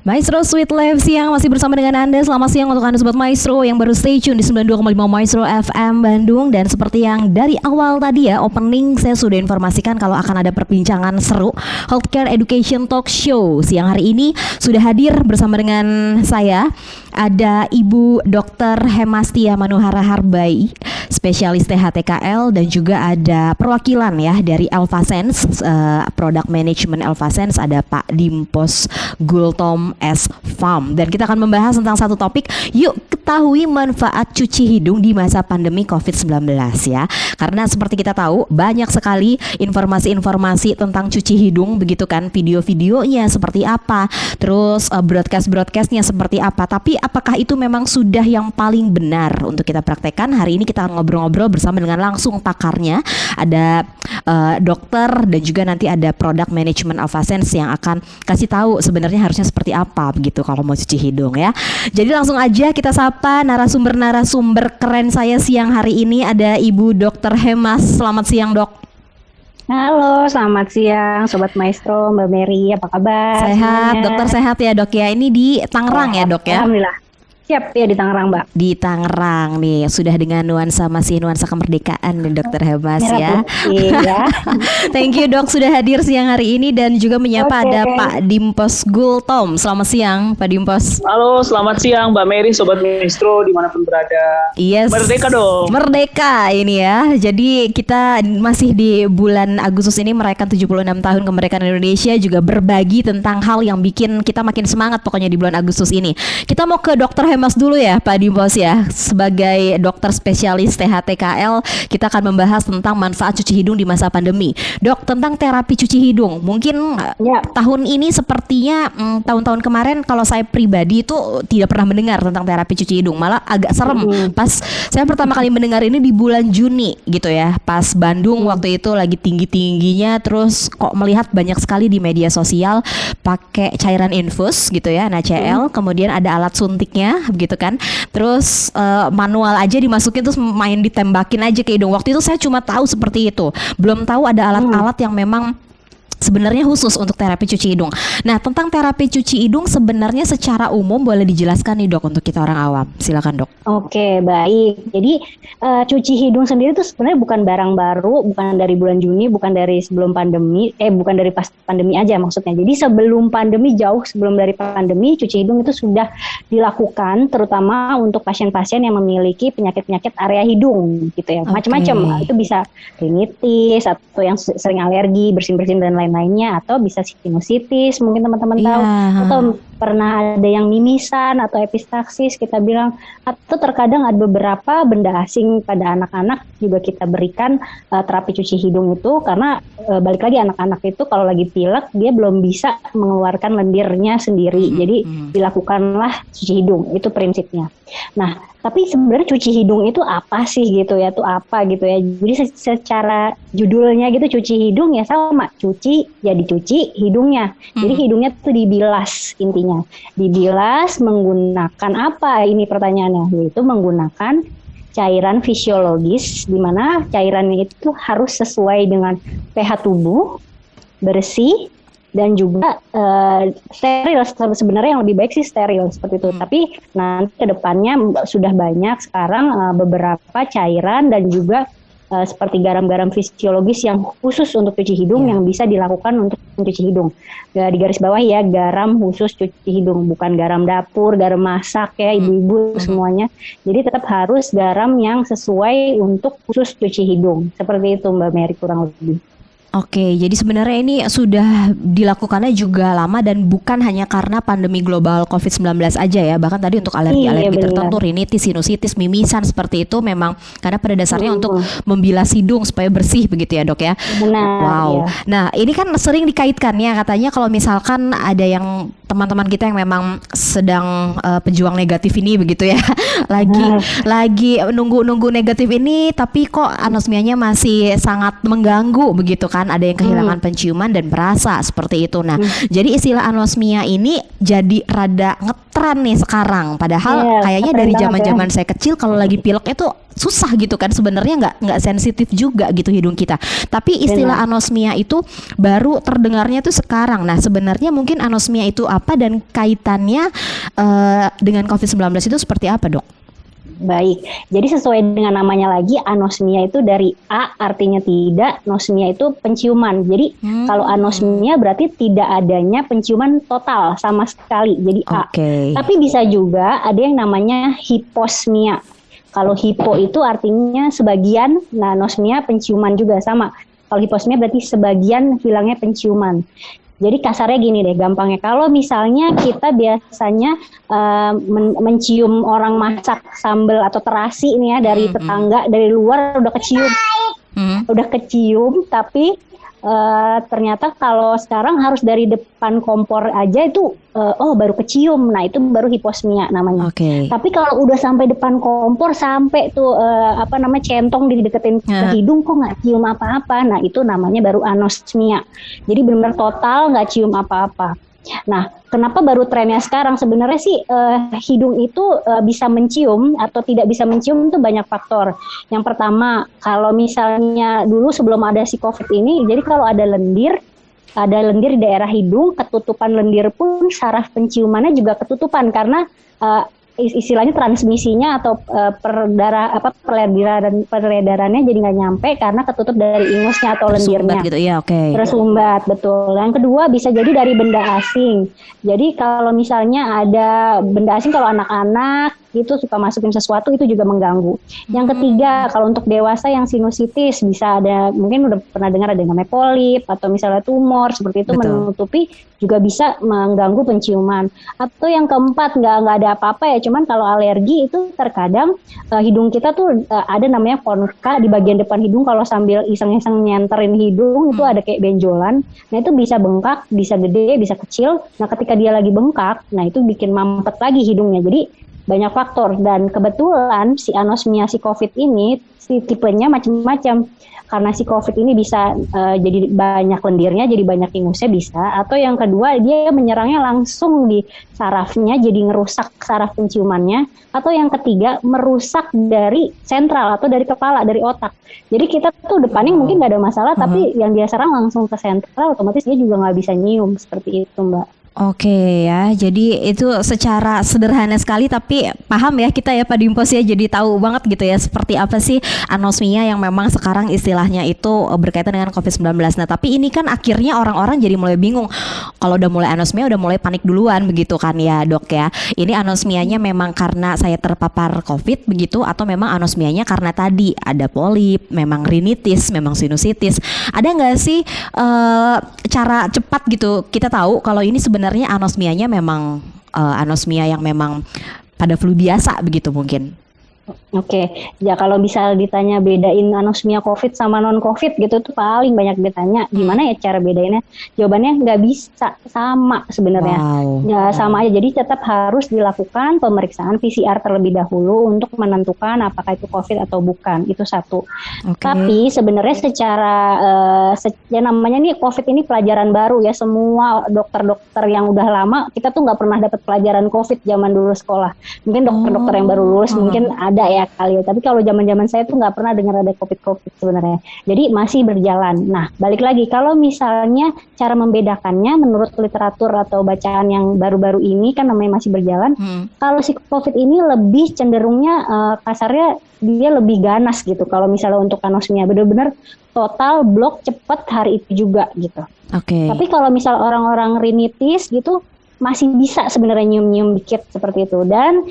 Maestro Sweet Life siang masih bersama dengan Anda. Selamat siang untuk Anda Sobat Maestro yang baru stay tune di 92,5 Maestro FM Bandung. Dan seperti yang dari awal tadi ya, opening saya sudah informasikan kalau akan ada perbincangan seru Healthcare Education Talk Show. Siang hari ini sudah hadir bersama dengan saya ada Ibu Dr. Hemastia Manuhara Harbai, spesialis THTKL, dan juga ada perwakilan ya dari Elvasense, Product Management Elvasense, ada Pak Dimpos Gultom S. Farm. Dan kita akan membahas tentang satu topik, yuk ketahui manfaat cuci hidung di masa pandemi COVID-19 ya. Karena seperti kita tahu banyak sekali informasi-informasi tentang cuci hidung begitu kan, video-videonya seperti apa, terus broadcast-broadcastnya seperti apa. Tapi apakah itu memang sudah yang paling benar untuk kita praktekkan? Hari ini kita akan ngobrol-ngobrol bersama dengan langsung pakarnya. Ada dokter dan juga nanti ada Product Management Elvasense yang akan kasih tahu sebenarnya harusnya seperti apa begitu kalau mau cuci hidung ya. Jadi langsung aja kita sapa narasumber-narasumber keren saya siang hari ini. Ada Ibu Dr. Hemas. Selamat siang, Dok. Halo, selamat siang Sobat Maestro, Mbak Mary, apa kabar? Sehat, semuanya? Dokter sehat ya dok ya. Ini di Tangerang ya dok ya? Alhamdulillah, siap ya di Tangerang Mbak. Di Tangerang nih, sudah dengan nuansa kemerdekaan nih Dokter Hemas ya. Ya. Thank you dok sudah hadir siang hari ini dan juga menyapa ada Pak Dimpos Gultom. Selamat siang Pak Dimpos. Halo, selamat siang Mbak Mary, Sobat Maestro dimanapun berada. Yes. Merdeka dong. Merdeka ini ya. Jadi kita masih di bulan Agustus ini merayakan 76 tahun kemerdekaan Indonesia, juga berbagi tentang hal yang bikin kita makin semangat pokoknya di bulan Agustus ini. Kita mau ke Dokter Hemas dulu ya Pak Dimpos ya. Sebagai dokter spesialis THTKL, kita akan membahas tentang manfaat cuci hidung di masa pandemi. Dok, tentang terapi cuci hidung. Mungkin tahun ini sepertinya tahun-tahun kemarin kalau saya pribadi itu tidak pernah mendengar tentang terapi cuci hidung. Malah agak serem. Pas saya pertama kali mendengar ini di bulan Juni gitu ya. Pas Bandung waktu itu lagi tinggi-tingginya, terus kok melihat banyak sekali di media sosial pakai cairan infus gitu ya, NaCl, kemudian ada alat suntiknya begitu kan. Terus manual aja dimasukin terus main ditembakin aja ke hidung. Waktu itu saya cuma tahu seperti itu. Belum tahu ada alat-alat yang memang sebenarnya khusus untuk terapi cuci hidung. Nah, tentang terapi cuci hidung sebenarnya secara umum boleh dijelaskan nih dok untuk kita orang awam. Silakan dok. Oke, baik. Jadi cuci hidung sendiri itu sebenarnya bukan barang baru, bukan dari bulan Juni, bukan dari sebelum pandemi, bukan dari pas pandemi aja maksudnya. Jadi sebelum pandemi, jauh sebelum dari pandemi, cuci hidung itu sudah dilakukan, terutama untuk pasien-pasien yang memiliki penyakit-penyakit area hidung gitu ya. Macam-macam. Itu bisa rinitis atau yang sering alergi, bersin-bersin dan lain-lainnya, atau bisa sinusitis mungkin teman-teman tahu, atau pernah ada yang mimisan atau epistaxis kita bilang, atau terkadang ada beberapa benda asing pada anak-anak juga kita berikan terapi cuci hidung itu karena balik lagi anak-anak itu kalau lagi pilek dia belum bisa mengeluarkan lendirnya sendiri, jadi dilakukanlah cuci hidung, itu prinsipnya. Nah, tapi sebenarnya cuci hidung itu apa sih gitu ya, itu apa gitu ya. Jadi secara judulnya gitu, cuci hidung ya sama, cuci ya dicuci hidungnya. Jadi hidungnya tuh dibilas intinya. Dibilas menggunakan apa ini pertanyaannya, yaitu menggunakan cairan fisiologis, di mana cairannya itu harus sesuai dengan pH tubuh, bersih, dan juga steril. Sebenarnya yang lebih baik sih steril seperti itu. Tapi nanti ke depannya sudah banyak sekarang beberapa cairan dan juga seperti garam-garam fisiologis yang khusus untuk cuci hidung yang bisa dilakukan untuk mencuci hidung. Di garis bawah ya, garam khusus cuci hidung, bukan garam dapur, garam masak ya ibu-ibu semuanya. Jadi tetap harus garam yang sesuai untuk khusus cuci hidung. Seperti itu Mbak Mary kurang lebih. Oke, jadi sebenarnya ini sudah dilakukannya juga lama dan bukan hanya karena pandemi global COVID-19 aja ya. Bahkan tadi untuk alergi-alergi tertentu, rinitis, sinusitis, mimisan seperti itu memang karena pada dasarnya untuk membilas hidung supaya bersih begitu ya dok ya. Benar. Wow. Ya. Nah ini kan sering dikaitkan ya, katanya kalau misalkan ada yang teman-teman kita yang memang sedang pejuang negatif ini begitu ya, lagi nunggu negatif ini tapi kok anosmianya masih sangat mengganggu begitu kan. kan, ada yang kehilangan penciuman dan perasa seperti itu. Nah, jadi istilah anosmia ini jadi rada ngetren nih sekarang. Padahal kayaknya dari zaman-zaman saya kecil kalau lagi pilek itu susah gitu kan, sebenarnya nggak sensitif juga gitu hidung kita. Tapi istilah anosmia itu baru terdengarnya tuh sekarang. Nah, sebenarnya mungkin anosmia itu apa dan kaitannya dengan COVID-19 itu seperti apa, Dok? Baik, jadi sesuai dengan namanya lagi, anosmia itu dari A artinya tidak, nosmia itu penciuman. Jadi kalau anosmia berarti tidak adanya penciuman total sama sekali, jadi A. Tapi bisa juga ada yang namanya hiposmia. Kalau hipo itu artinya sebagian, nah nosmia penciuman juga sama. Kalau hiposmia berarti sebagian hilangnya penciuman. Jadi kasarnya gini deh, gampangnya. Kalau misalnya kita biasanya mencium orang masak sambal atau terasi ini ya dari tetangga, dari luar udah kecium, tapi ternyata kalau sekarang harus dari depan kompor aja itu baru kecium. Nah, itu baru hiposmia namanya. Tapi kalau udah sampai depan kompor, sampai tuh centong dideketin ke hidung kok nggak cium apa-apa. Nah, itu namanya baru anosmia. Jadi benar-benar total nggak cium apa-apa. Nah, kenapa baru trennya sekarang? Sebenarnya sih hidung itu bisa mencium atau tidak bisa mencium itu banyak faktor. Yang pertama, kalau misalnya dulu sebelum ada si COVID ini, jadi kalau ada lendir di daerah hidung, ketutupan lendir pun saraf penciumannya juga ketutupan karena istilahnya transmisinya atau peredarannya jadi nggak nyampe karena ketutup dari ingusnya atau lendirnya. Gitu, ya, Tersumbat, betul. Yang kedua bisa jadi dari benda asing. Jadi kalau misalnya ada benda asing, kalau anak-anak itu suka masukin sesuatu, itu juga mengganggu. Yang ketiga, kalau untuk dewasa yang sinusitis bisa ada, mungkin udah pernah dengar ada yang namanya polip atau misalnya tumor seperti itu menutupi, juga bisa mengganggu penciuman. Atau yang keempat, nggak ada apa-apa ya, cuman kalau alergi itu terkadang hidung kita tuh ada namanya konka di bagian depan hidung, kalau sambil iseng-iseng nyenterin hidung itu ada kayak benjolan. Nah, itu bisa bengkak, bisa gede, bisa kecil. Nah, ketika dia lagi bengkak, nah itu bikin mampet lagi hidungnya. Jadi banyak faktor, dan kebetulan si anosmia si COVID ini si tipenya macam-macam. Karena si COVID ini bisa jadi banyak lendirnya, jadi banyak ingusnya bisa. Atau yang kedua, dia menyerangnya langsung di sarafnya, jadi ngerusak saraf penciumannya. Atau yang ketiga, merusak dari sentral atau dari kepala, dari otak. Jadi kita tuh depannya mungkin nggak ada masalah, tapi yang dia serang langsung ke sentral, otomatis dia juga nggak bisa nyium, seperti itu, Mbak. Ya, jadi itu secara sederhana sekali tapi paham ya kita ya Pak Dimpos ya, jadi tahu banget gitu ya seperti apa sih anosmia yang memang sekarang istilahnya itu berkaitan dengan COVID-19. Nah, tapi ini kan akhirnya orang-orang jadi mulai bingung. Kalau udah mulai anosmia udah mulai panik duluan begitu kan ya, Dok ya. Ini anosmianya memang karena saya terpapar COVID begitu, atau memang anosmianya karena tadi ada polip, memang rinitis, memang sinusitis. Ada nggak sih cara cepat gitu kita tahu kalau ini sebenarnya anosmianya memang anosmia yang memang pada flu biasa begitu mungkin? Ya kalau bisa ditanya bedain anosmia COVID sama non-COVID gitu tuh paling banyak ditanya. Gimana ya cara bedainnya? Jawabannya nggak bisa, sama sebenarnya. Sama aja. Jadi tetap harus dilakukan pemeriksaan PCR terlebih dahulu untuk menentukan apakah itu COVID atau bukan. Itu satu. Tapi sebenarnya secara ya namanya nih COVID ini pelajaran baru ya. Semua dokter-dokter yang udah lama kita tuh nggak pernah dapat pelajaran COVID zaman dulu sekolah. Mungkin dokter-dokter yang baru lulus mungkin ada ya kali ya, tapi kalau zaman-zaman saya tuh nggak pernah dengar ada COVID sebenarnya. Jadi masih berjalan. Nah, balik lagi kalau misalnya cara membedakannya menurut literatur atau bacaan yang baru-baru ini kan namanya masih berjalan. Kalau si COVID ini lebih cenderungnya kasarnya dia lebih ganas gitu. Kalau misalnya untuk anosmia benar-benar total blok cepet hari itu juga gitu. Tapi kalau misal orang-orang rinitis gitu masih bisa sebenarnya nyium-nyium dikit seperti itu. Dan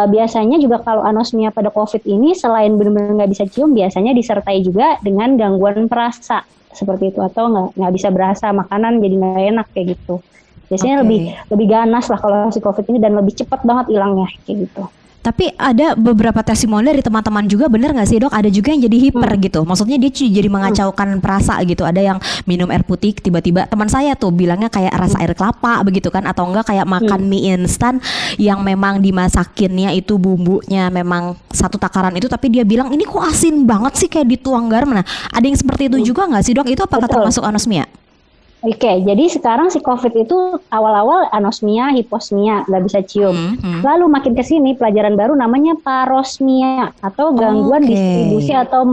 biasanya juga kalau anosmia pada COVID ini selain benar-benar nggak bisa cium, biasanya disertai juga dengan gangguan perasa seperti itu, atau nggak bisa berasa makanan jadi nggak enak kayak gitu. Biasanya lebih ganas lah kalau si COVID ini dan lebih cepat banget hilangnya kayak gitu. Tapi ada beberapa testimoni dari teman-teman juga, bener nggak sih dok? Ada juga yang jadi hiper gitu. Maksudnya dia jadi mengacaukan perasa gitu. Ada yang minum air putih tiba-tiba, teman saya tuh bilangnya kayak rasa air kelapa begitu kan, atau enggak kayak makan mie instan yang memang dimasakinnya itu bumbunya memang satu takaran itu, tapi dia bilang ini kok asin banget sih kayak dituang garam. Nah, ada yang seperti itu juga nggak sih dok? Itu apakah Betul. termasuk anosmia? Oke, jadi sekarang si COVID itu awal-awal anosmia, hiposmia, nggak bisa cium. Lalu makin ke sini pelajaran baru namanya parosmia atau gangguan Oke. distribusi atau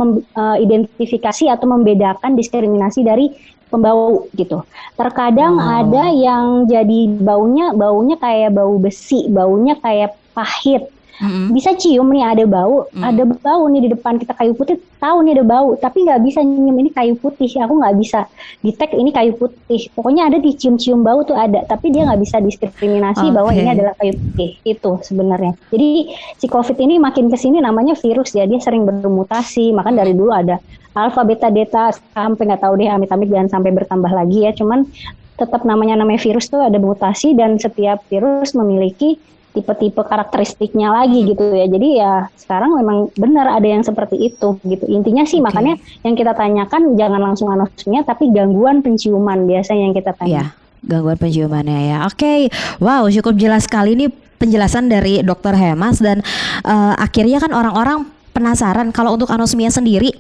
identifikasi atau membedakan diskriminasi dari pembau gitu. Terkadang ada yang jadi baunya kayak bau besi, baunya kayak pahit. Bisa cium nih ada bau nih di depan kita kayu putih, tahu nih ada bau, tapi nggak bisa nyium ini kayu putih, aku nggak bisa detect ini kayu putih. Pokoknya ada dicium-cium bau tuh ada, tapi dia nggak bisa diskriminasi bahwa ini adalah kayu putih. Itu sebenarnya. Jadi si COVID ini makin kesini namanya virus ya, dia sering bermutasi. Makanya dari dulu ada alfa, beta, delta, sampai nggak tahu deh, amit-amit jangan sampai bertambah lagi ya. Cuman tetap namanya virus tuh ada mutasi dan setiap virus memiliki tipe-tipe karakteristiknya lagi gitu ya. Jadi ya sekarang memang benar ada yang seperti itu gitu. Intinya sih makanya yang kita tanyakan jangan langsung anosmia tapi gangguan penciuman biasanya yang kita tanya. Iya, gangguan penciumannya ya. Oke. Wow, cukup jelas sekali ini penjelasan dari Dokter Hemas dan akhirnya kan orang-orang penasaran kalau untuk anosmia sendiri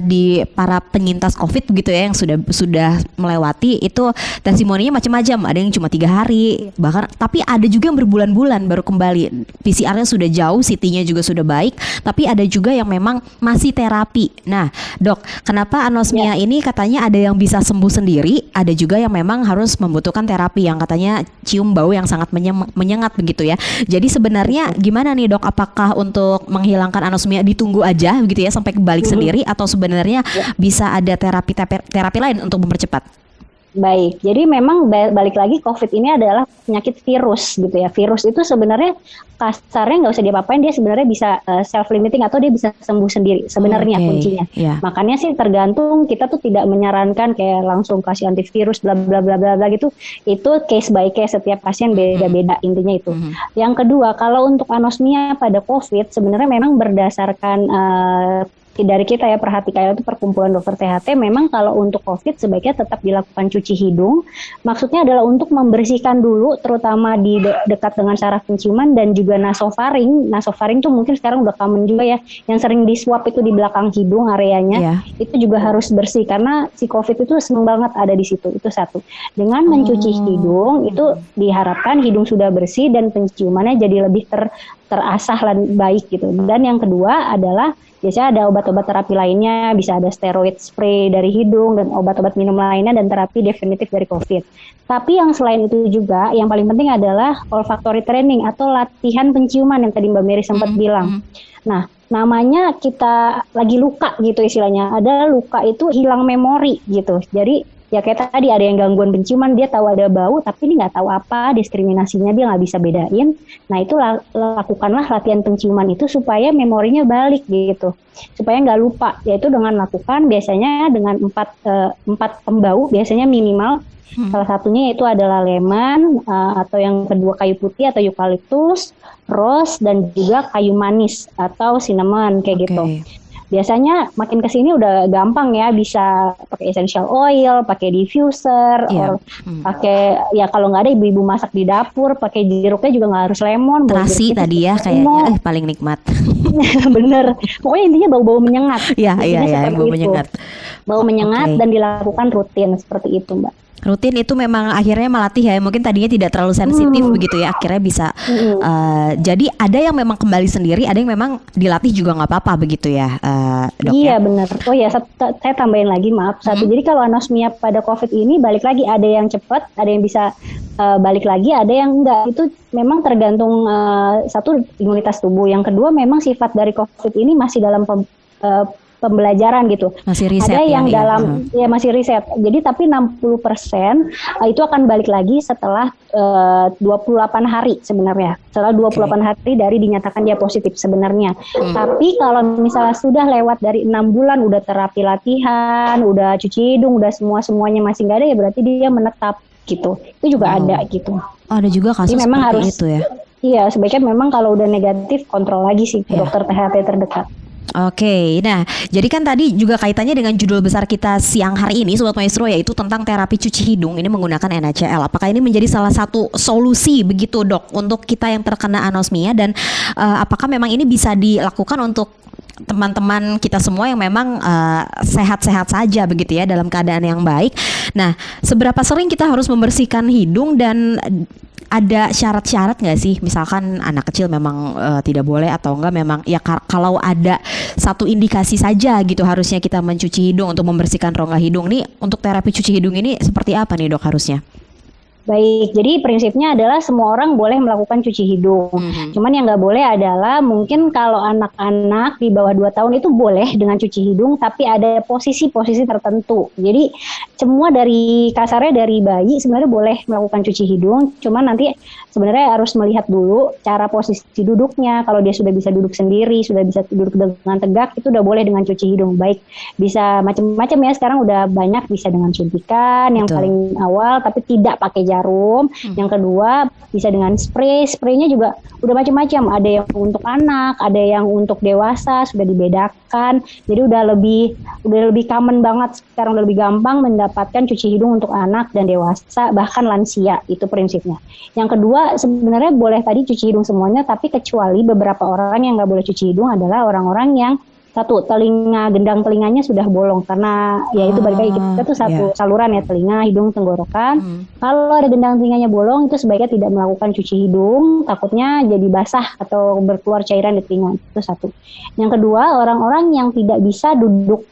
di para penyintas COVID gitu ya yang sudah melewati itu testimoninya macam-macam. Ada yang cuma 3 hari bahkan, tapi ada juga yang berbulan-bulan baru kembali. PCR-nya sudah jauh, CT-nya juga sudah baik, tapi ada juga yang memang masih terapi. Nah, dok, kenapa anosmia ini katanya ada yang bisa sembuh sendiri, ada juga yang memang harus membutuhkan terapi yang katanya cium bau yang sangat menyengat begitu ya. Jadi sebenarnya gimana nih dok? Apakah untuk menghilangkan anosmia ditunggu aja begitu ya sampai kebalik sendiri, atau sebenarnya bisa ada terapi lain untuk mempercepat? Baik, jadi memang balik lagi COVID ini adalah penyakit virus gitu ya. Virus itu sebenarnya kasarnya nggak usah diapa-apain, dia sebenarnya bisa self-limiting atau dia bisa sembuh sendiri sebenarnya kuncinya. Makanya sih tergantung, kita tuh tidak menyarankan kayak langsung kasih antivirus bla bla bla bla gitu. Itu case by case, setiap pasien beda-beda intinya itu. Yang kedua, kalau untuk anosmia pada COVID sebenarnya memang berdasarkan dari kita ya, perhatikan itu Perkumpulan Dokter THT, memang kalau untuk COVID sebaiknya tetap dilakukan cuci hidung. Maksudnya adalah untuk membersihkan dulu, terutama di dekat dengan saraf penciuman dan juga nasofaring. Nasofaring tuh mungkin sekarang udah common juga ya, yang sering di swab itu di belakang hidung areanya, itu juga harus bersih karena si COVID itu seneng banget ada di situ. Itu satu. Dengan mencuci hidung itu diharapkan hidung sudah bersih dan penciumannya jadi lebih terasah dan baik gitu. Dan yang kedua adalah biasanya ada obat-obat terapi lainnya, bisa ada steroid spray dari hidung dan obat-obat minum lainnya dan terapi definitif dari COVID. Tapi yang selain itu juga yang paling penting adalah olfactory training atau latihan penciuman yang tadi Mbak Mary sempat bilang. Nah, namanya kita lagi luka gitu istilahnya. Ada luka itu hilang memori gitu. Jadi ya kayak tadi ada yang gangguan penciuman, dia tahu ada bau tapi dia nggak tahu apa diskriminasinya, dia nggak bisa bedain. Nah itu lakukanlah latihan penciuman itu supaya memorinya balik gitu, supaya nggak lupa. Yaitu dengan lakukan biasanya dengan 4 pembau biasanya minimal. Salah satunya itu adalah lemon, atau yang kedua kayu putih atau eukaliptus, rose, dan juga kayu manis atau cinnamon kayak gitu. Biasanya makin kesini udah gampang ya, bisa pakai essential oil, pakai diffuser, pakai ya kalau nggak ada ibu-ibu masak di dapur, pakai jeruknya juga nggak harus lemon. Terasi tadi ya kayaknya paling nikmat. Bener, pokoknya intinya bau-bau menyengat. Iya, bau menyengat. Bau menyengat dan dilakukan rutin seperti itu, Mbak. Rutin itu memang akhirnya melatih ya, mungkin tadinya tidak terlalu sensitif begitu ya, akhirnya bisa jadi ada yang memang kembali sendiri, ada yang memang dilatih juga nggak apa-apa begitu ya, dok. Iya benar. Oh ya, saya tambahin lagi, maaf satu. Jadi kalau anosmia pada COVID ini balik lagi, ada yang cepat, ada yang bisa balik lagi, ada yang enggak. Itu memang tergantung satu imunitas tubuh, yang kedua memang sifat dari COVID ini masih dalam pembelajaran gitu. Masih riset ada yang ya, dalam ya masih riset. Jadi tapi 60% itu akan balik lagi setelah 28 hari sebenarnya. Setelah 28 hari dari dinyatakan dia positif sebenarnya. Tapi kalau misalnya sudah lewat dari 6 bulan, udah terapi latihan, udah cuci hidung, udah semuanya masih nggak ada, ya berarti dia menetap gitu. Itu juga ada gitu. Ada juga kasus jadi memang seperti harus itu ya. Iya, sebaiknya memang kalau udah negatif kontrol lagi sih ke Iya. dokter THT terdekat. Oke, nah jadi kan tadi juga kaitannya dengan judul besar kita siang hari ini Sobat Maestro, yaitu tentang terapi cuci hidung ini menggunakan NaCl. Apakah ini menjadi salah satu solusi begitu dok untuk kita yang terkena anosmia, dan apakah memang ini bisa dilakukan untuk teman-teman kita semua yang memang sehat-sehat saja begitu ya, dalam keadaan yang baik. Nah, seberapa sering kita harus membersihkan hidung, dan ada syarat-syarat nggak sih? Misalkan anak kecil memang tidak boleh, atau enggak memang ya kalau ada satu indikasi saja gitu harusnya kita mencuci hidung untuk membersihkan rongga hidung. Nih untuk terapi cuci hidung ini seperti apa nih dok harusnya? Baik, jadi prinsipnya adalah semua orang boleh melakukan cuci hidung. Cuman yang nggak boleh adalah mungkin kalau anak-anak di bawah 2 tahun itu boleh dengan cuci hidung, tapi ada posisi-posisi tertentu. Jadi semua dari kasarnya dari bayi sebenarnya boleh melakukan cuci hidung, cuman nanti sebenarnya harus melihat dulu cara posisi duduknya. Kalau dia sudah bisa duduk sendiri, sudah bisa duduk dengan tegak, itu udah boleh dengan cuci hidung. Baik, bisa macam-macam ya, sekarang udah banyak, bisa dengan suntikan yang Betul. paling awal tapi tidak pakai jarum. Yang kedua bisa dengan spraynya juga udah macam-macam, ada yang untuk anak, ada yang untuk dewasa, sudah dibedakan. Jadi udah lebih common banget sekarang, udah lebih gampang mendapatkan cuci hidung untuk anak dan dewasa, bahkan lansia, itu prinsipnya. Yang kedua sebenarnya boleh tadi cuci hidung semuanya, tapi kecuali beberapa orang yang nggak boleh cuci hidung adalah orang-orang yang satu, gendang telinganya sudah bolong, karena ya itu balik lagi, kita tuh satu saluran ya, telinga, hidung, tenggorokan. Kalau ada gendang telinganya bolong, itu sebaiknya tidak melakukan cuci hidung, takutnya jadi basah atau berkeluar cairan di telinga, itu satu. Yang kedua, orang-orang yang tidak bisa duduk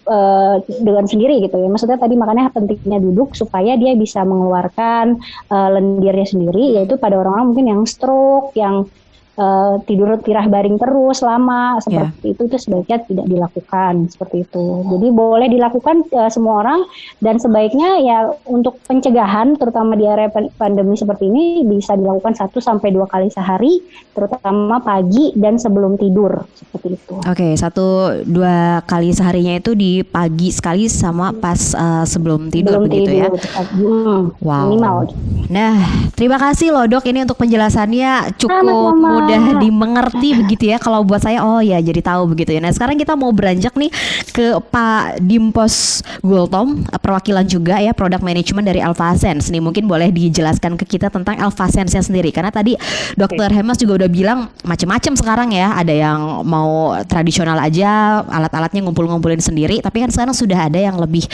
dengan sendiri gitu ya, maksudnya tadi makanya pentingnya duduk supaya dia bisa mengeluarkan lendirnya sendiri, yaitu pada orang-orang mungkin yang stroke, yang tidur tirah baring terus lama seperti itu sebaiknya tidak dilakukan seperti itu. Jadi boleh dilakukan semua orang, dan sebaiknya ya untuk pencegahan terutama di area pandemi seperti ini bisa dilakukan 1-2 kali sehari, terutama pagi dan sebelum tidur seperti itu. Oke, 1-2 kali seharinya itu di pagi sekali sama pas sebelum tidur begitu ya. Wow. Minimal. Nah, terima kasih loh dok, ini untuk penjelasannya cukup Sama-sama. mudah dimengerti begitu ya. Kalau buat saya, oh ya jadi tahu begitu ya. Nah sekarang kita mau beranjak nih ke Pak Dimpos Gultom, perwakilan juga ya Product Management dari Elfasense. Nih mungkin boleh dijelaskan ke kita tentang Elfasense-nya sendiri, karena tadi Dokter Hemas juga udah bilang macam-macam sekarang ya. Ada yang mau tradisional aja, alat-alatnya ngumpul-ngumpulin sendiri, tapi kan sekarang sudah ada yang lebih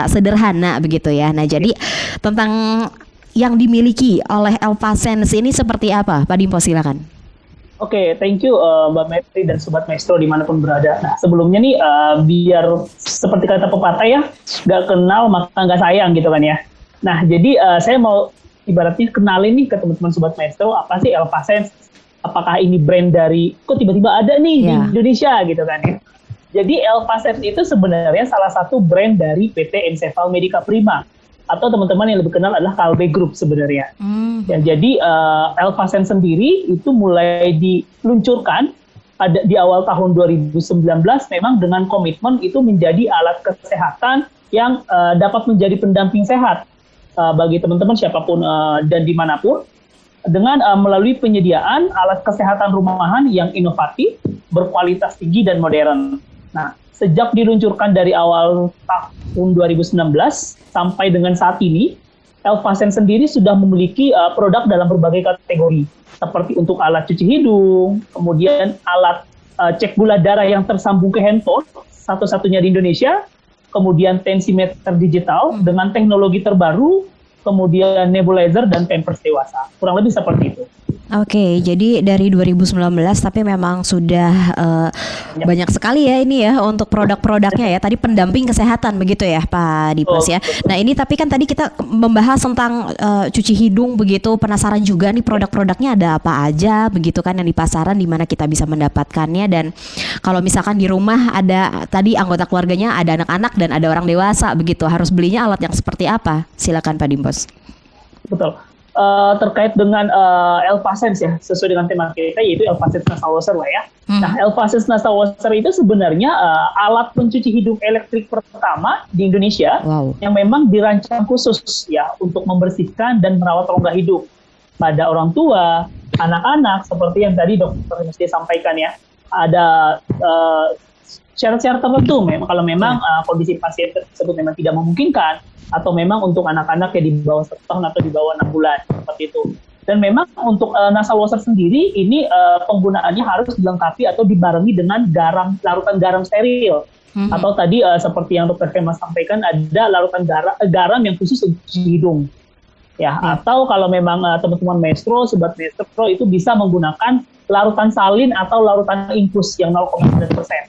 sederhana begitu ya. Nah jadi tentang yang dimiliki oleh Elfasense ini seperti apa, Pak Dimpos, silakan. Oke, thank you Mbak Mary dan Sobat Maestro dimanapun berada. Nah sebelumnya nih biar seperti kata pepatah ya, nggak kenal maka nggak sayang gitu kan ya. Nah jadi saya mau ibaratnya kenalin nih ke teman-teman Sobat Maestro, apa sih Elfasense? Apakah ini brand dari, kok tiba-tiba ada nih di Indonesia gitu kan ya. Jadi Elfasense itu sebenarnya salah satu brand dari PT Ensefal Medica Prima, atau teman-teman yang lebih kenal adalah Kalbe Group sebenarnya. Ya, jadi Elfasense sendiri itu mulai diluncurkan di awal tahun 2019 memang dengan komitmen itu menjadi alat kesehatan yang dapat menjadi pendamping sehat bagi teman-teman siapapun dan dimanapun, dengan melalui penyediaan alat kesehatan rumahan yang inovatif, berkualitas tinggi dan modern. Nah, sejak diluncurkan dari awal tahun 2019 sampai dengan saat ini, Elfasense sendiri sudah memiliki produk dalam berbagai kategori, seperti untuk alat cuci hidung, kemudian alat cek gula darah yang tersambung ke handphone, satu-satunya di Indonesia, kemudian tensimeter digital dengan teknologi terbaru, kemudian nebulizer dan pampers dewasa. Kurang lebih seperti itu. Oke, jadi dari 2019 tapi memang sudah banyak sekali ya ini ya untuk produk-produknya ya. Tadi pendamping kesehatan begitu ya Pak Dimpos ya. Nah ini tapi kan tadi kita membahas tentang cuci hidung begitu, penasaran juga nih produk-produknya ada apa aja begitu kan yang di pasaran, di mana kita bisa mendapatkannya, dan kalau misalkan di rumah ada tadi anggota keluarganya, ada anak-anak dan ada orang dewasa begitu, harus belinya alat yang seperti apa? Silakan Pak Dimpos. Betul. Terkait dengan Elfasense ya, sesuai dengan tema kita yaitu Elfasense Nasal Washer lah ya. Nah, Elfasense Nasal Washer itu sebenarnya alat pencuci hidung elektrik pertama di Indonesia yang memang dirancang khusus ya untuk membersihkan dan merawat rongga hidung pada orang tua, anak-anak seperti yang tadi dokter mesti sampaikan ya, ada syarat-syarat tertentu kalau memang kondisi pasien tersebut memang tidak memungkinkan, atau memang untuk anak-anak yang di bawah 1 tahun atau di bawah 6 bulan seperti itu. Dan memang untuk nasal washer sendiri ini penggunaannya harus dilengkapi atau dibarengi dengan larutan garam steril. Atau tadi seperti yang Dr. Hema sampaikan, ada larutan garam yang khusus untuk hidung. Ya, atau kalau memang teman-teman maestro, sobat maestro itu bisa menggunakan larutan salin atau larutan infus yang 0,9%.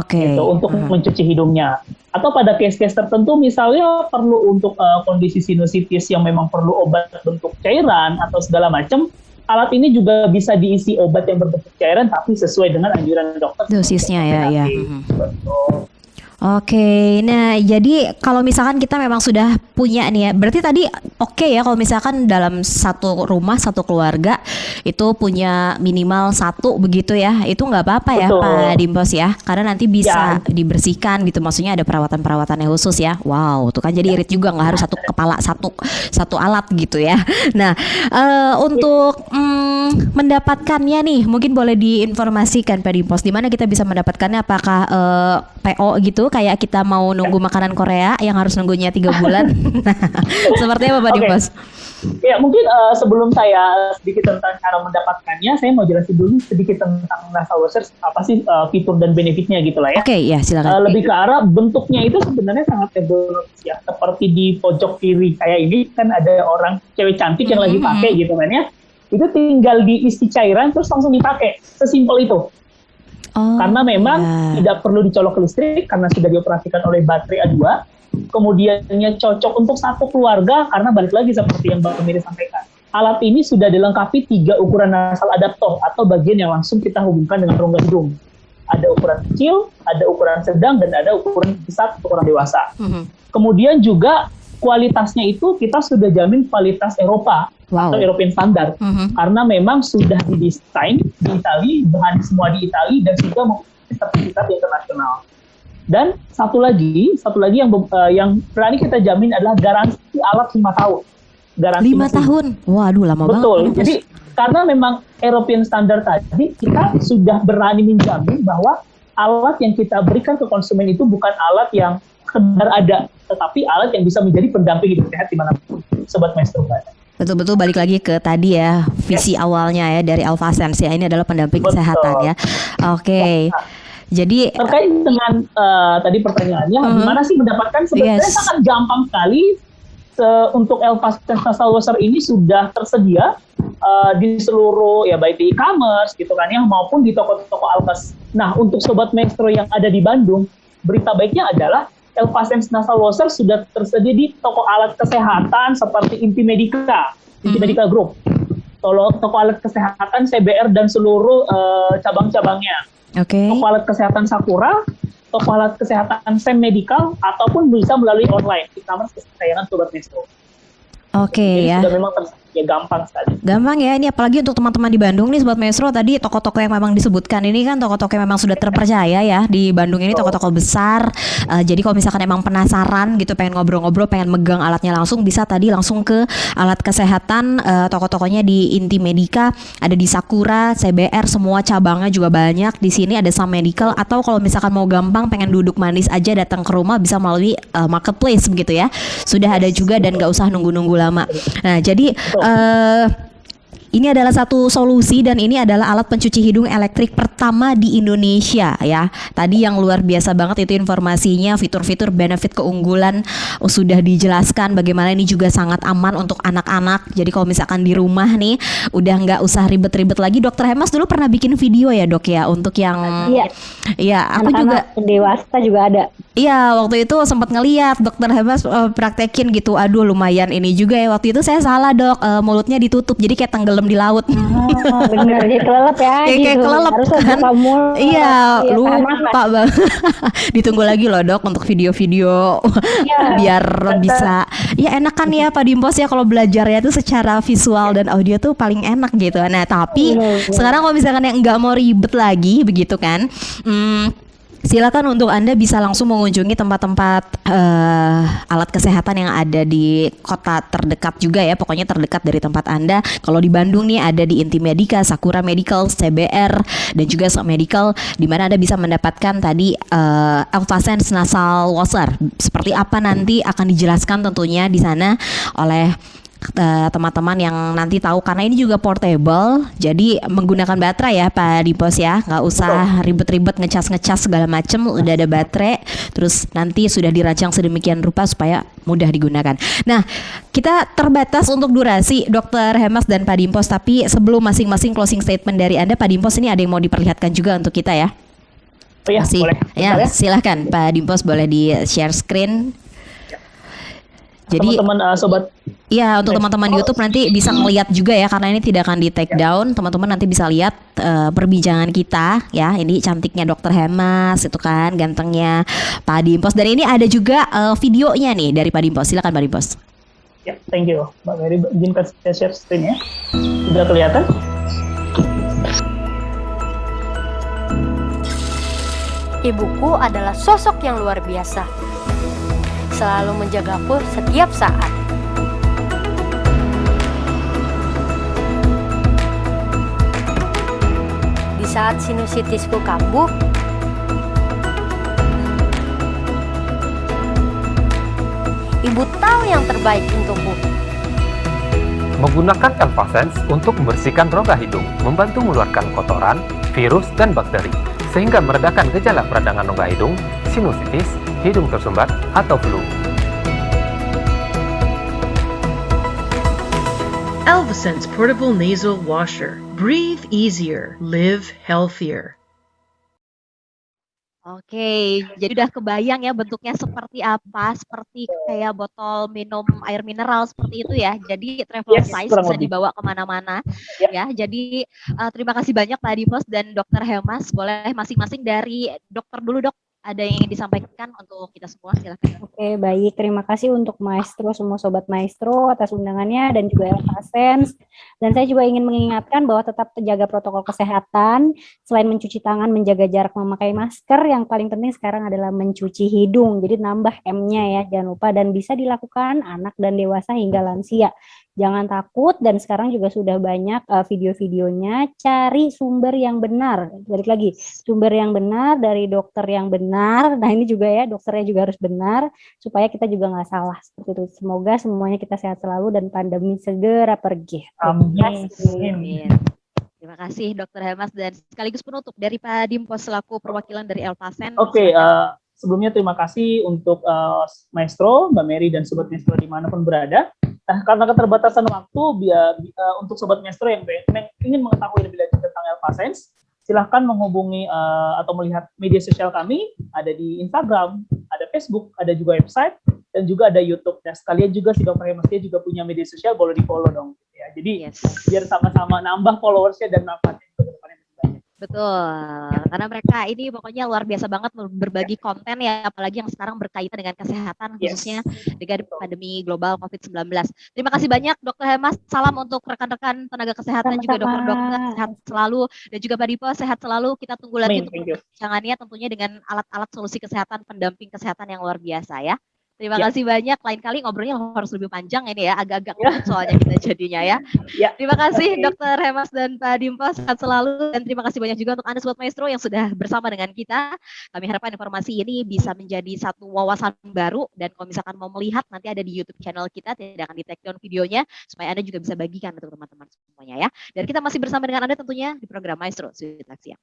Gitu, untuk mencuci hidungnya. Atau pada case-case tertentu misalnya perlu untuk kondisi sinusitis yang memang perlu obat bentuk cairan atau segala macam, alat ini juga bisa diisi obat yang berbentuk cairan tapi sesuai dengan anjuran dokter. Dosisnya ya. Betul. Oke, nah jadi kalau misalkan kita memang sudah punya nih ya, berarti tadi oke ya kalau misalkan dalam satu rumah, satu keluarga itu punya minimal 1 begitu ya, itu nggak apa-apa ya Pak Dimpos ya, karena nanti bisa dibersihkan gitu, maksudnya ada perawatan-perawatannya khusus ya. Wow, tuh kan jadi irit juga, nggak harus satu kepala, satu alat gitu ya. Nah, untuk mendapatkannya nih, mungkin boleh diinformasikan Pak Dimpos, di mana kita bisa mendapatkannya, apakah PO gitu, kayak kita mau nunggu makanan Korea yang harus nunggunya 3 bulan. Seperti apa Pak Dimpos? Ya, mungkin sebelum saya sedikit tentang cara mendapatkannya, saya mau jelasin dulu sedikit tentang nasal washer, apa sih fitur dan benefitnya gitu lah ya. Oke, ya silakan. Lebih ke arah bentuknya itu sebenarnya sangat ergonomis ya, seperti di pojok kiri kayak ini kan ada orang cewek cantik yang lagi pakai gitu kan ya. Itu tinggal diisi cairan terus langsung dipakai, sesimpel itu. Karena memang tidak perlu dicolok ke listrik karena sudah dioperasikan oleh baterai A2. Kemudiannya cocok untuk satu keluarga karena balik lagi seperti yang Mbak Miri sampaikan. Alat ini sudah dilengkapi 3 ukuran nasal adaptor atau bagian yang langsung kita hubungkan dengan rongga hidung. Ada ukuran kecil, ada ukuran sedang, dan ada ukuran besar untuk orang dewasa. Kemudian juga kualitasnya itu kita sudah jamin kualitas Eropa atau European standard, karena memang sudah didesain di Italia, bahan semua di Italia, dan sudah memiliki sertifikat internasional. Dan satu lagi yang berani kita jamin adalah garansi alat 5 tahun. Garansi 5 tahun? Waduh, lama banget. Betul. Jadi karena memang European standard tadi, kita sudah berani menjamin bahwa alat yang kita berikan ke konsumen itu bukan alat yang sekedar ada, tetapi alat yang bisa menjadi pendamping hidup sehat dimanapun Sobat Maestro berada. Betul-betul balik lagi ke tadi ya, visi awalnya ya dari Alphasense ya, ini adalah pendamping kesehatan ya. Oke. Jadi terkait dengan tadi pertanyaannya, gimana sih mendapatkan, sebenarnya sangat gampang sekali. Untuk Alphasense nasal washer ini sudah tersedia di seluruh ya, baik di e-commerce gitu kan ya, maupun di toko-toko Alphas. Nah, untuk Sobat Maestro yang ada di Bandung, berita baiknya adalah Alphasense nasal washer sudah tersedia di toko alat kesehatan seperti Inti Medica Group, toko alat kesehatan CBR dan seluruh cabang-cabangnya. Toko alat kesehatan Sakura, toko alat kesehatan Sem Medical, ataupun bisa melalui online e-commerce kesayangan Sobat Maestro. Jadi sudah memang ya gampang sekali. Gampang ya, ini apalagi untuk teman-teman di Bandung nih Sobat Maestro, tadi toko-toko yang memang disebutkan ini kan toko-toko yang memang sudah terpercaya ya di Bandung ini, toko-toko besar. Jadi kalau misalkan emang penasaran gitu, pengen ngobrol-ngobrol, pengen megang alatnya langsung, bisa tadi langsung ke alat kesehatan, toko-tokonya di Inti Medica, ada di Sakura, CBR, semua cabangnya juga banyak. Di sini ada Sam Medical, atau kalau misalkan mau gampang pengen duduk manis aja datang ke rumah, bisa melalui marketplace begitu ya. Sudah ada juga dan gak usah nunggu-nunggu lama. Nah, jadi ini adalah satu solusi, dan ini adalah alat pencuci hidung elektrik pertama di Indonesia ya. Tadi yang luar biasa banget itu informasinya, fitur-fitur, benefit, keunggulan sudah dijelaskan. Bagaimana ini juga sangat aman untuk anak-anak. Jadi kalau misalkan di rumah nih udah nggak usah ribet-ribet lagi. Dokter Hemas dulu pernah bikin video ya Dok ya, untuk yang aku juga dewasa juga ada. Iya, waktu itu sempat ngeliat Dokter Hemas praktekin gitu. Aduh, lumayan ini juga ya. Waktu itu saya salah Dok, mulutnya ditutup jadi kayak tenggelam di laut. Bener, jadi kelelep ya. Kayak kelelep kan. Iya, lupa banget. Ditunggu lagi loh Dok untuk video-video biar bisa. Ya enak kan ya Pak Dimpos ya, kalau belajarnya tuh secara visual dan audio tuh paling enak gitu. Nah tapi sekarang kalau misalkan yang nggak mau ribet lagi begitu kan, Silakan untuk Anda bisa langsung mengunjungi tempat-tempat alat kesehatan yang ada di kota terdekat juga ya, pokoknya terdekat dari tempat Anda. Kalau di Bandung nih ada di Inti Medika, Sakura Medical, CBR, dan juga Sok Medical, di mana Anda bisa mendapatkan tadi Elvasense Nasal Washer. Seperti apa nanti akan dijelaskan tentunya di sana oleh teman-teman yang nanti tahu, karena ini juga portable, jadi menggunakan baterai ya Pak Dipos ya, nggak usah ribet-ribet ngecas segala macem, udah ada baterai, terus nanti sudah dirancang sedemikian rupa supaya mudah digunakan. Nah, kita terbatas untuk durasi Dokter Hemas dan Pak Dimpos, tapi sebelum masing-masing closing statement dari Anda, Pak Dimpos, ini ada yang mau diperlihatkan juga untuk kita ya? Oh ya, boleh. Ya, silahkan Pak Dimpos, boleh di share screen. Jadi teman-teman sobat, iya, untuk teman-teman di YouTube nanti bisa ngeliat juga ya, karena ini tidak akan di take down. Teman-teman nanti bisa lihat perbincangan kita ya. Ini cantiknya Dokter Hemas, itu kan gantengnya Pak Dimpos. Dan ini ada juga videonya nih dari Pak Dimpos. Silakan Pak Dimpos. ya, thank you Mbak Mary, izinkan saya share screen ya. Sudah kelihatan? Ibuku adalah sosok yang luar biasa, selalu menjagaku setiap saat. Di saat sinusitisku kambuh, ibu tahu yang terbaik untukku. Menggunakan Elvasense untuk membersihkan rongga hidung, membantu mengeluarkan kotoran, virus, dan bakteri, sehingga meredakan gejala peradangan rongga hidung, sinusitis, hidung tersumbat, atau flu. Elvasense Portable Nasal Washer. Breathe easier, live healthier. Oke, jadi udah kebayang ya bentuknya seperti apa, seperti kayak botol minum air mineral seperti itu ya. Jadi travel size kurang bisa lebih. dibawa kemana-mana Ya. ya. Jadi terima kasih banyak Pak Dimpos dan Dokter Hemas. Boleh masing-masing dari dokter dulu Dok, ada yang ingin disampaikan untuk kita semua, silakan. Oke, baik. Terima kasih untuk Maestro, semua Sobat Maestro atas undangannya dan juga Elvasense. Dan saya juga ingin mengingatkan bahwa tetap jaga protokol kesehatan. Selain mencuci tangan, menjaga jarak, memakai masker, yang paling penting sekarang adalah mencuci hidung. Jadi nambah M-nya ya, jangan lupa. Dan bisa dilakukan anak dan dewasa hingga lansia. Jangan takut, dan sekarang juga sudah banyak video-videonya. Cari sumber yang benar. Balik lagi, sumber yang benar dari dokter yang benar. Nah ini juga ya, dokternya juga harus benar supaya kita juga nggak salah seperti itu. Semoga semuanya kita sehat selalu dan pandemi segera pergi. Amin. Amin. Terima kasih Dokter Hemas, dan sekaligus penutup dari Pak Dimpos selaku perwakilan dari Elvasense. Oke, sebelumnya terima kasih untuk Maestro, Mbak Mary, dan Sobat Maestro dimanapun berada. Nah, karena keterbatasan waktu, untuk Sobat Maestro yang ingin mengetahui lebih lanjut tentang Elvasense, silahkan menghubungi atau melihat media sosial kami, ada di Instagram, ada Facebook, ada juga website, dan juga ada YouTube. Nah, sekalian juga si Dokter Hemas dia juga punya media sosial, boleh di-follow dong. Ya. Jadi, biar sama-sama nambah followersnya dan manfaatnya juga ke depannya lebih banyak. Betul, karena mereka ini pokoknya luar biasa banget berbagi konten ya, apalagi yang sekarang berkaitan dengan kesehatan, khususnya dengan pandemi global COVID-19. Terima kasih banyak Dokter Hemas, salam untuk rekan-rekan tenaga kesehatan, juga dokter-dokter, sehat selalu, dan juga Pak Dipo sehat selalu. Kita tunggu lagi untuk perbincangannya tentunya dengan alat-alat solusi kesehatan, pendamping kesehatan yang luar biasa ya. Terima kasih banyak. Lain kali ngobrolnya harus lebih panjang ini ya, agak-agak soalnya kita jadinya ya. Terima kasih Dokter Hemas dan Pak Dimpos, sehat selalu, dan terima kasih banyak juga untuk Anda Sobat Maestro yang sudah bersama dengan kita. Kami harapkan informasi ini bisa menjadi satu wawasan baru, dan kalau misalkan mau melihat nanti ada di YouTube channel kita, tidak akan di take down videonya supaya Anda juga bisa bagikan untuk teman-teman semuanya ya. Dan kita masih bersama dengan Anda tentunya di program Maestro Suite Siang.